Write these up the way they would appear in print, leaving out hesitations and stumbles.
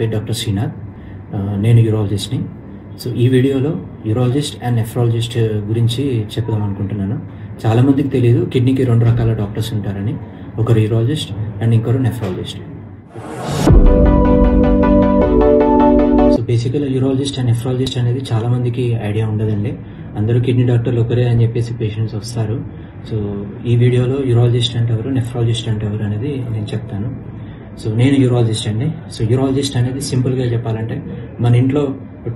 పేరు డాక్టర్ శ్రీనాథ్. నేను యూరాలజిస్ట్ని. సో ఈ వీడియోలో యూరాలజిస్ట్ అండ్ నెఫ్రాలజిస్ట్ గురించి చెప్దాం అనుకుంటున్నాను. చాలామందికి తెలియదు కిడ్నీకి 2 రకాల డాక్టర్స్ ఉంటారని. ఒకరు యూరాలజిస్ట్ అండ్ ఇంకొకరు నెఫ్రాలజిస్ట్. సో బేసికల్గా యూరాలజిస్ట్ అండ్ నెఫ్రాలజిస్ట్ అనేది చాలామందికి ఐడియా ఉండదండి. అందరూ కిడ్నీ డాక్టర్లు ఒకరే అని చెప్పేసి పేషెంట్స్ వస్తారు. సో ఈ వీడియోలో యూరాలజిస్ట్ అంటే ఎవరు, నెఫ్రాలజిస్ట్ అంటే ఎవరు అనేది నేను చెప్తాను. సో నేను యూరాలజిస్ట్ అండి. సో యూరాలజిస్ట్ అనేది సింపుల్గా చెప్పాలంటే, మన ఇంట్లో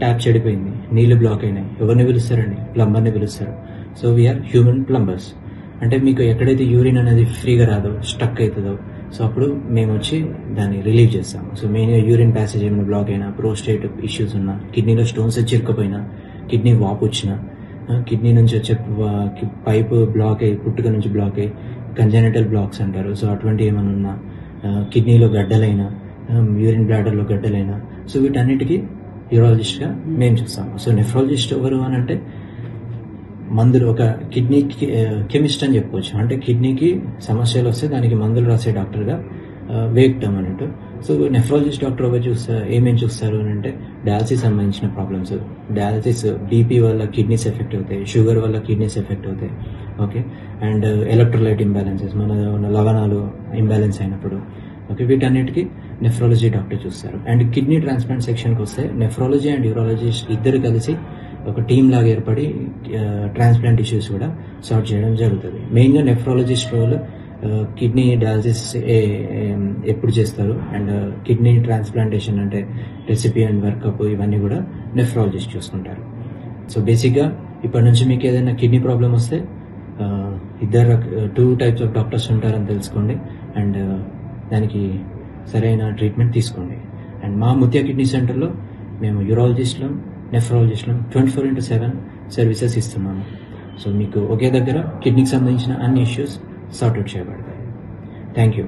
ట్యాప్ చెడిపోయింది, నీళ్లు బ్లాక్ అయినాయి, ఎవరిని పిలుస్తారండి? ప్లంబర్ని పిలుస్తారు. So we are human plumbers. అంటే మీకు ఎక్కడైతే యూరిన్ అనేది ఫ్రీగా రాదో, స్టక్ అవుతుందో, సో అప్పుడు మేము వచ్చి దాన్ని రిలీవ్ చేస్తాము. సో మెయిన్గా యూరిన్ ప్యాసేజ్ ఏమైనా బ్లాక్ అయినా, ప్రోస్టేట్ ఇష్యూస్ ఉన్నా, కిడ్నీలో స్టోన్స్ చిరుకపోయినా, కిడ్నీ వాపు వచ్చినా, కిడ్నీ నుంచి వచ్చే పైపు బ్లాక్ అయ్యి, పుట్టుక నుంచి బ్లాక్ అయ్యి కంజెనిటల్ బ్లాక్స్ అంటారు. సో అటువంటి ఏమైనా ఉన్నా, కిడ్నీలో గడ్డలైనా, యూరిన్ బ్లాడర్లో గడ్డలైనా, సో వీటన్నిటికీ యూరాలజిస్ట్గా మేము చూస్తాము. సో నెఫ్రాలజిస్ట్ ఎవరు అని అంటే, మందులు, ఒక కిడ్నీ కెమిస్ట్ అని చెప్పుకోవచ్చు. అంటే కిడ్నీకి సమస్యలు వస్తే దానికి మందులు రాసే డాక్టర్గా వేయటం అన్నట్టు. సో నెఫ్రాలజిస్ట్ డాక్టర్ ఎవరు ఏమేమి చూస్తారు అని అంటే, డయాలసిస్ సంబంధించిన ప్రాబ్లమ్స్, డయాలసిస్ బీపీ వల్ల కిడ్నీస్ ఎఫెక్ట్ అవుతాయి, షుగర్ వల్ల కిడ్నీస్ ఎఫెక్ట్ అవుతాయి, ఓకే, అండ్ ఎలక్ట్రోలైట్ ఇంబ్యాలెన్సెస్, మన లవణాలు ఇంబ్యాలెన్స్ అయినప్పుడు, ఓకే, వీటన్నిటికీ నెఫ్రాలజీ డాక్టర్ చూస్తారు. అండ్ కిడ్నీ ట్రాన్స్ప్లాంట్ సెక్షన్కి వస్తే నెఫ్రాలజీ అండ్ యూరాలజిస్ట్ ఇద్దరు కలిసి ఒక టీమ్ లాగా ఏర్పడి ట్రాన్స్ప్లాంట్ ఇష్యూస్ కూడా సార్ట్ చేయడం జరుగుతుంది. మెయిన్గా నెఫ్రాలజిస్ట్ రోల్ కిడ్నీ డయాలసిస్ ఎప్పుడు చేస్తారు, అండ్ కిడ్నీ ట్రాన్స్ప్లాంటేషన్ అంటే రెసిపీ అండ్ వర్కప్ ఇవన్నీ కూడా నెఫ్రాలజిస్ట్ చూసుకుంటారు. సో బేసిక్గా ఇప్పటి నుంచి మీకు ఏదైనా కిడ్నీ ప్రాబ్లం వస్తే 2 టైప్స్ ఆఫ్ డాక్టర్స్ ఉంటారని తెలుసుకోండి, అండ్ దానికి సరైన ట్రీట్మెంట్ తీసుకోండి. అండ్ మా ముత్యా కిడ్నీ సెంటర్లో మేము యూరాలజిస్ట్లో, నెఫ్రాలజిస్ట్లో 24/7 సర్వీసెస్ ఇస్తున్నాము. సో మీకు ఒకే దగ్గర కిడ్నీకి సంబంధించిన అన్ని ఇష్యూస్ సార్ట్ అవుట్ చేయబడతాయి. Thank you.